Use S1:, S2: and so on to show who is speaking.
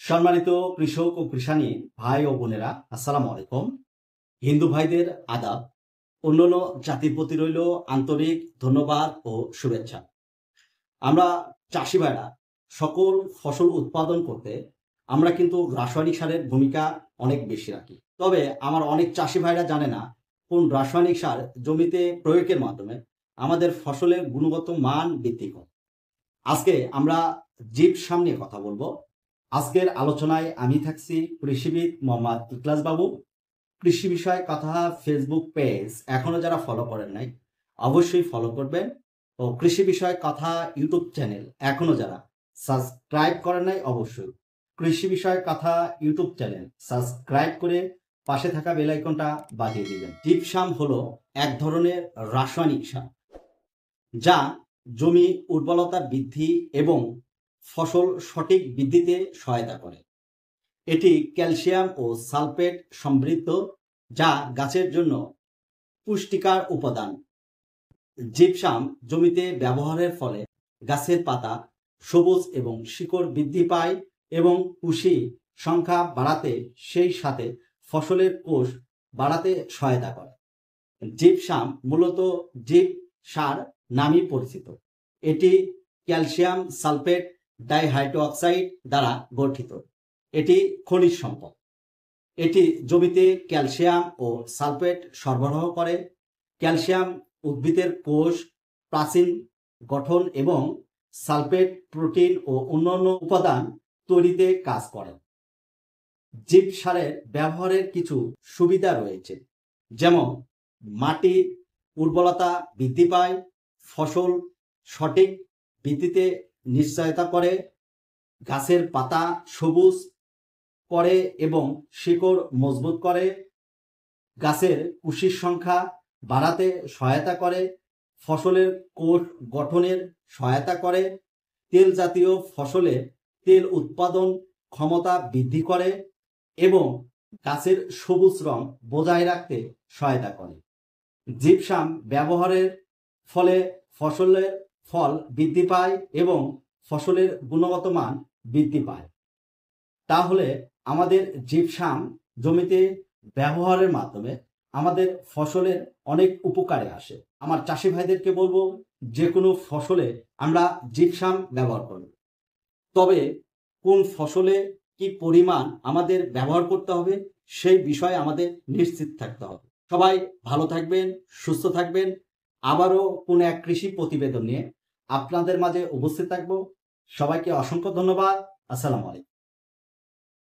S1: সম্মানিত কৃষক ও কৃষানী ভাই ও বোনেরা, আসসালামু আলাইকুম। হিন্দু ভাইদের আদাব। অন্যান্য জাতির প্রতি রইল আন্তরিক ধন্যবাদ ও শুভেচ্ছা। আমরা চাষি ভাইরা সকল ফসল উৎপাদন করতে আমরা কিন্তু রাসায়নিক সারের ভূমিকা অনেক বেশি রাখি। তবে আমার অনেক চাষি ভাইরা জানে না কোন রাসায়নিক সার জমিতে প্রয়োগের মাধ্যমে আমাদের ফসলের গুণগত মান বৃদ্ধি করে। আজকে আমরা জিপসাম নিয়ে কথা বলবো। আজকের আলোচনায় আমি থাকছি কৃষিবিদ মোহাম্মদ ইখলাস বাবু। কৃষি বিষয় কথা ফেসবুক পেজ এখনো যারা ফলো করেন নাই অবশ্যই ফলো করবেন, ও কৃষি বিষয় কথা ইউটিউব চ্যানেল এখনো যারা সাবস্ক্রাইব করেন নাই অবশ্যই কৃষি বিষয় কথা ইউটিউব চ্যানেল সাবস্ক্রাইব করে পাশে থাকা বেল আইকনটা বাজিয়ে দিবেন। জিপসাম হলো এক ধরনের রাসায়নিক সার যা জমি উর্বরতা বৃদ্ধি এবং ফসল সঠিক বৃদ্ধিতে সহায়তা করে। এটি ক্যালসিয়াম ও সালফেট সমৃদ্ধ, যা গাছের জন্য পুষ্টিকর উপাদান। জিপসাম জমিতে ব্যবহারের ফলে গাছের পাতা সবুজ এবং শিকড় বৃদ্ধি পায় এবং কুশি সংখ্যা বাড়াতে, সেই সাথে ফসলের কোষ বাড়াতে সহায়তা করে। জিপসাম মূলত জিপ সার নামে পরিচিত। এটি ক্যালসিয়াম সালফেট ডাইহাইড্রোক্সাইড দ্বারা গঠিত। এটি খনিজ সম্পদ। এটি জমিতে ক্যালসিয়াম ও সালফেট সরবরাহ করে। ক্যালসিয়াম উদ্ভিদের কোষ প্রাচীর গঠন এবং সালফেট প্রোটিন ও অন্যান্য উপাদান তৈরিতে কাজ করে। জীব সারের ব্যবহারের কিছু সুবিধা রয়েছে, যেমন মাটি উর্বরতা বৃদ্ধি পায়, ফসল সঠিক বৃদ্ধিতে নিশ্চয়তা করে, গাছের পাতা সবুজ করে এবং শিকড় মজবুত করে, গাছের কুশির সংখ্যা বাড়াতে সহায়তা করে, ফসলের কোষ গঠনের সহায়তা করে, তেল জাতীয় ফসলে তেল উৎপাদন ক্ষমতা বৃদ্ধি করে এবং গাছের সবুজ রং বজায় রাখতে সহায়তা করে। জিপসাম ব্যবহারের ফলে ফসলের ফল বৃদ্ধি পায় এবং ফসলের গুণগত মান বৃদ্ধি পায়। তাহলে আমাদের জিপসাম জমিতে ব্যবহারের মাধ্যমে আমাদের ফসলের অনেক উপকারে আসে। আমার চাষি ভাইদেরকে বলবো, যে কোনো ফসলে আমরা জিপসাম ব্যবহার করব, তবে কোন ফসলে কি পরিমাণ আমাদের ব্যবহার করতে হবে সেই বিষয়ে আমাদের নিশ্চিত থাকতে হবে। সবাই ভালো থাকবেন, সুস্থ থাকবেন। আবারও কোনো এক কৃষি প্রতিবেদন নিয়ে আপনাদের মাঝে উপস্থিত থাকবো। সবাইকে অসংখ্য ধন্যবাদ। আসসালামু আলাইকুম।